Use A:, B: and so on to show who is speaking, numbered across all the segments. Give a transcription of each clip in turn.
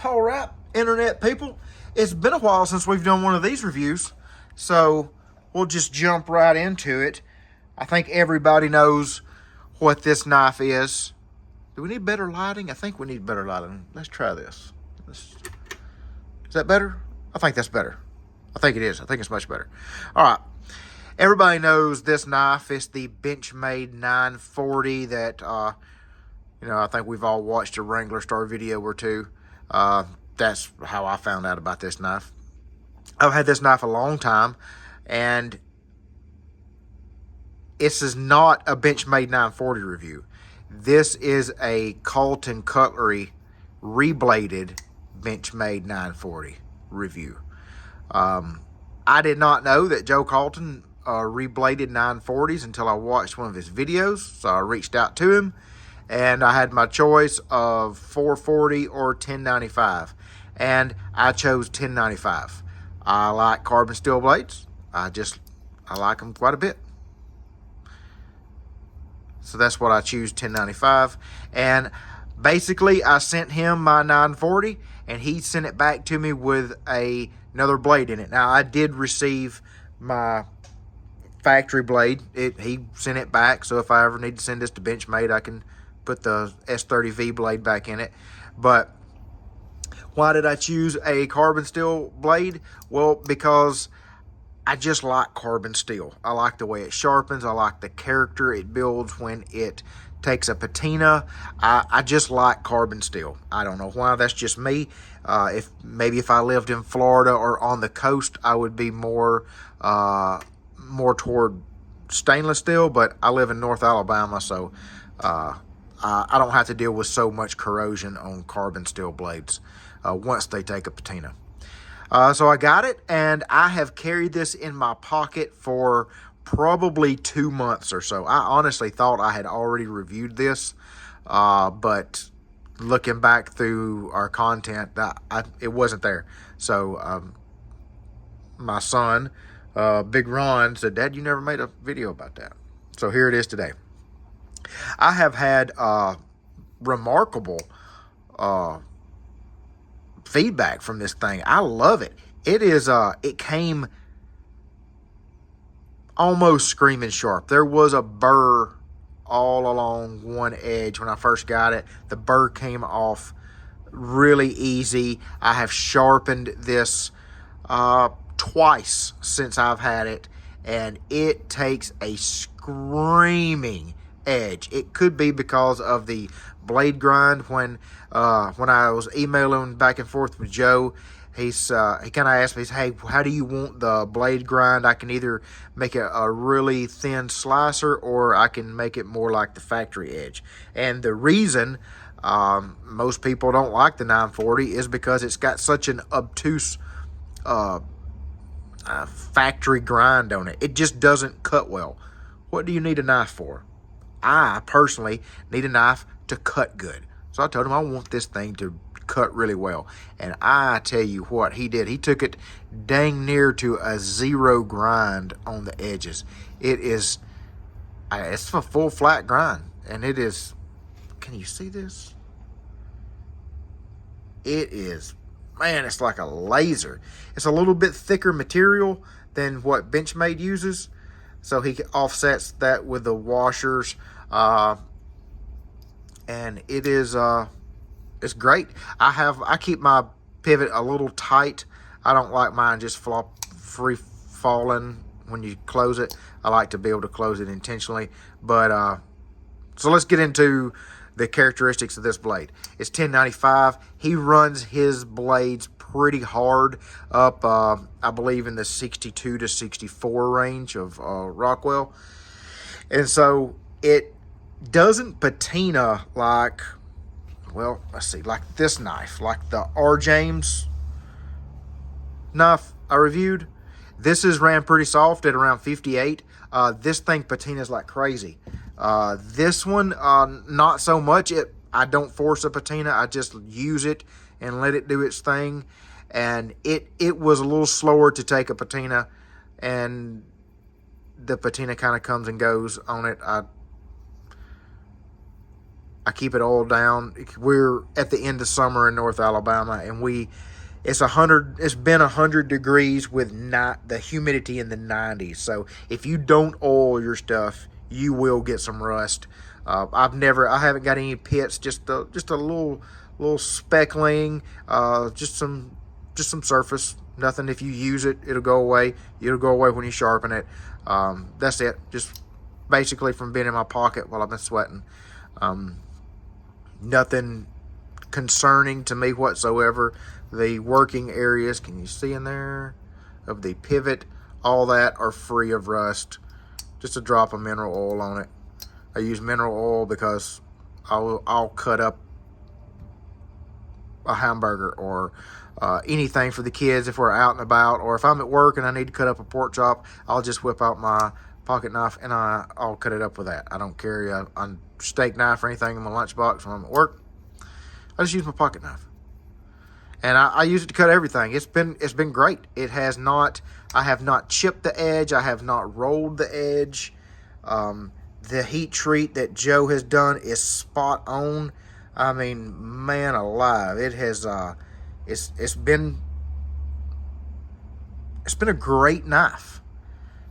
A: All right, internet people, it's been a while since we've done one of these reviews, so we'll just jump right into it. I think everybody knows what this knife is. Do we need better lighting? I think we need better lighting. Let's try this. Is that better? I think that's better. I think it is. I think it's much better. All right. Everybody knows this knife. It's the benchmade 940 that, I think we've all watched a Wrangler Star video or two. That's how I found out about this knife. I've had this knife a long time, and this is not a benchmade 940 review. This is a Calton Cutlery rebladed benchmade 940 review. I did not know that Joe Calton rebladed 940s until I watched one of his videos, so I reached out to him, and I had my choice of 440 or 1095, and I chose 1095. I like carbon steel blades. I like them quite a bit. So that's what I choose, 1095. And basically, I sent him my 940, and he sent it back to me with another blade in it. Now, I did receive my factory blade. He sent it back, so if I ever need to send this to Benchmade, I can put the S30V blade back in it. But why did I choose a carbon steel blade? Well, because I just like carbon steel. I like the way it sharpens. I like the character it builds when it takes a patina. I just like carbon steel. I don't know why. That's just me. If I lived in Florida or on the coast, I would be more toward stainless steel. But I live in North Alabama, so I don't have to deal with so much corrosion on carbon steel blades once they take a patina. So I got it, and I have carried this in my pocket for probably 2 months or so. I honestly thought I had already reviewed this, but looking back through our content, it wasn't there. So my son, Big Ron, said, "Dad, you never made a video about that." So here it is today. I have had remarkable feedback from this thing. I love it. It came almost screaming sharp. There was a burr all along one edge when I first got it. The burr came off really easy. I have sharpened this twice since I've had it, and it takes a screaming edge. It could be because of the blade grind. When I was emailing back and forth with Joe, he kind of asked me, "Hey, how do you want the blade grind? I can either make it a really thin slicer, or I can make it more like the factory edge." And the reason most people don't like the 940 is because it's got such an obtuse factory grind on it. It just doesn't cut well. What do you need a knife for? I personally need a knife to cut good. So I told him I want this thing to cut really well. And I tell you what he did. He took it dang near to a zero grind on the edges. It's a full flat grind. And it is, can you see this? It is, man, it's like a laser. It's a little bit thicker material than what Benchmade uses. So he offsets that with the washers. And it is, it's great. I keep my pivot a little tight. I don't like mine just free falling when you close it. I like to be able to close it intentionally. But, so let's get into the characteristics of this blade. It's 1095. He runs his blades pretty hard up, I believe in the 62 to 64 range of Rockwell. And so it doesn't patina like, well, let's see, like this knife, like the R. James knife I reviewed. This is ran pretty soft at around 58. This thing patinas like crazy. This one, not so much. I don't force a patina. I just use it and let it do its thing. And it was a little slower to take a patina, and the patina kind of comes and goes on it. I keep it oiled down. We're at the end of summer in North Alabama, and it's been 100 degrees with not the humidity in the 90s. So if you don't oil your stuff, you will get some rust. I haven't got any pits, just a little speckling, just some surface. Nothing. If you use it, it'll go away. It'll go away when you sharpen it. That's it. Just basically from being in my pocket while I've been sweating. Nothing concerning to me whatsoever. The working areas, can you see in there, of the pivot, all that are free of rust. Just a drop of mineral oil on it. I use mineral oil because I'll cut up a hamburger or anything for the kids if we're out and about, or if I'm at work and I need to cut up a pork chop, I'll just whip out my pocket knife and I'll cut it up with that. I don't carry a steak knife or anything in my lunchbox when I'm at work. I just use my pocket knife, and I use it to cut everything. It's been great. I have not chipped the edge. I have not rolled the edge. The heat treat that Joe has done is spot on. I mean, man alive, it has. It's been a great knife.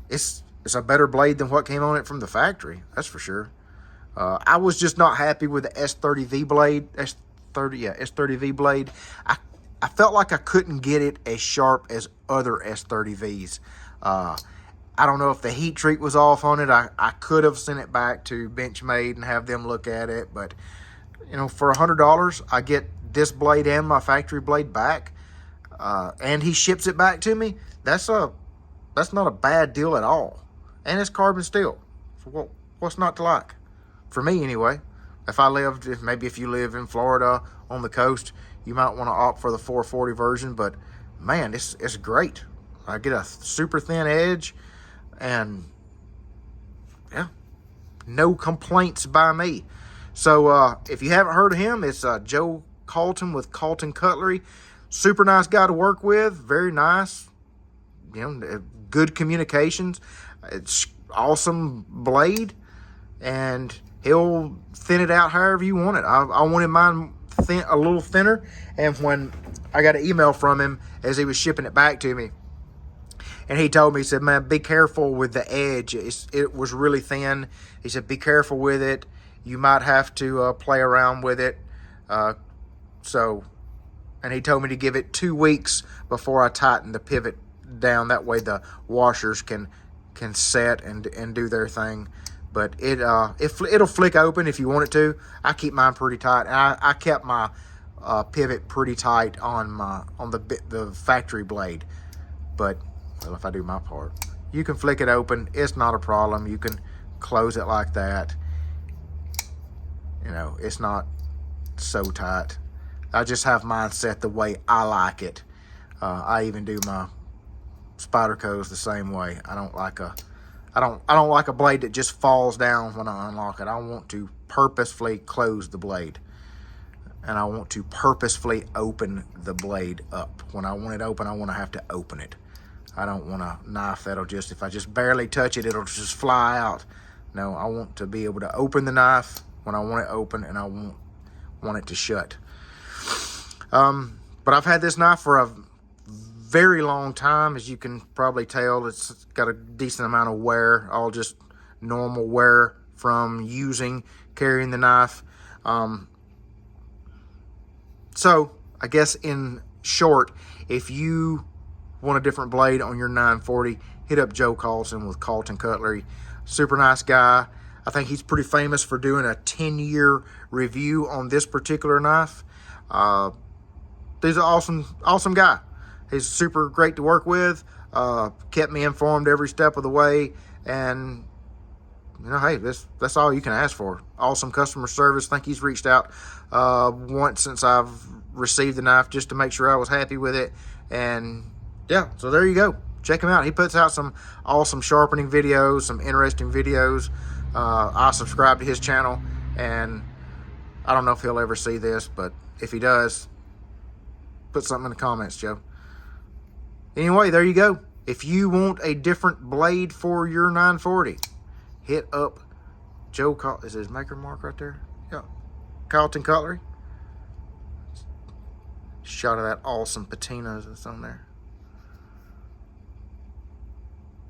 A: It's a better blade than what came on it from the factory. That's for sure. I was just not happy with the S30V blade. S30V blade. I felt like I couldn't get it as sharp as other S30Vs. I don't know if the heat treat was off on it. I could have sent it back to Benchmade and have them look at it, but for $100, I get this blade and my factory blade back, and he ships it back to me. That's not a bad deal at all, and it's carbon steel. So what's not to like? For me, anyway. If you live in Florida on the coast, you might want to opt for the 440 version, but man, it's great. I get a super thin edge, and yeah, no complaints by me. So if you haven't heard of him, it's Joe Calton with Calton Cutlery. Super nice guy to work with, very nice. Good communications. It's awesome blade, and he'll thin it out however you want it. I wanted mine a little thinner, and when I got an email from him as he was shipping it back to me, and he told me, he said, man, be careful with the edge. It was really thin. He said, be careful with it. You might have to play around with it. And he told me to give it 2 weeks before I tighten the pivot down. That way the washers can set and do their thing. But it'll flick open if you want it to. I keep mine pretty tight. I kept my pivot pretty tight on the factory blade. But if I do my part, you can flick it open. It's not a problem. You can close it like that. It's not so tight. I just have mine set the way I like it. I even do my Spydercos the same way. I don't like a blade that just falls down when I unlock it. I want to purposefully close the blade, and I want to purposefully open the blade up. When I want it open, I want to have to open it. I don't want a knife that'll just, if I just barely touch it, it'll just fly out. No, I want to be able to open the knife when I want it open, and I want it to shut. But I've had this knife for a very long time. As you can probably tell, it's got a decent amount of wear, all just normal wear from carrying the knife. So I guess in short, if you want a different blade on your 940, hit up Joe Calton with Calton Cutlery. Super nice guy. I think he's pretty famous for doing a 10-year review on this particular knife. He's an awesome guy. He's super great to work with. Kept me informed every step of the way, and hey, that's all you can ask for. Awesome customer service. I think he's reached out once since I've received the knife just to make sure I was happy with it. And yeah, so there you go. Check him out. He puts out some awesome sharpening videos, some interesting videos. I subscribe to his channel, and I don't know if he'll ever see this, but if he does, put something in the comments, Joe. Anyway, there you go. If you want a different blade for your 940, hit up Joe Calton. Is his maker mark right there? Yeah. Calton cutlery. Shot of that awesome patina that's on there.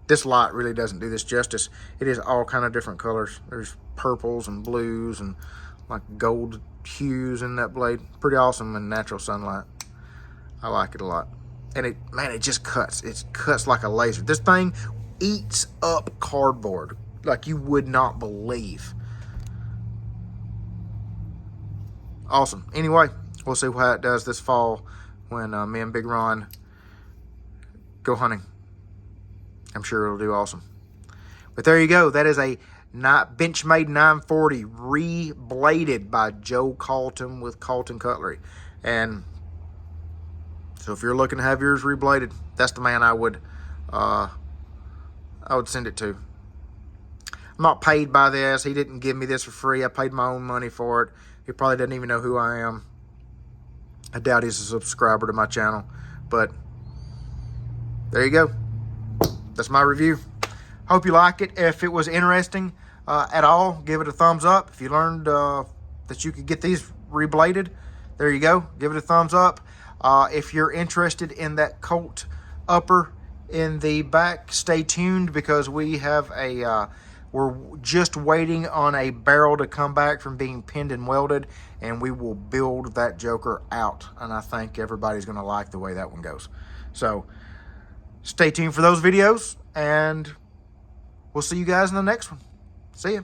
A: This light really doesn't do this justice. It is all kind of different colors. There's purples and blues and like gold hues in that blade. Pretty awesome in natural sunlight. I like it a lot. And it, man, it just cuts. It cuts like a laser. This thing eats up cardboard like you would not believe. Awesome. Anyway, we'll see how it does this fall when me and Big Ron go hunting. I'm sure it'll do awesome. But there you go. That is a benchmade 940 rebladed by Joe Calton with Calton Cutlery. And so if you're looking to have yours rebladed, that's the man I would send it to. I'm not paid by this. He didn't give me this for free. I paid my own money for it. He probably doesn't even know who I am. I doubt he's a subscriber to my channel. But there you go. That's my review. Hope you like it. If it was interesting at all, give it a thumbs up. If you learned that you could get these rebladed, there you go. Give it a thumbs up. If you're interested in that Colt upper in the back, stay tuned because we have we're just waiting on a barrel to come back from being pinned and welded, and we will build that joker out. And I think everybody's going to like the way that one goes. So stay tuned for those videos, and we'll see you guys in the next one. See ya.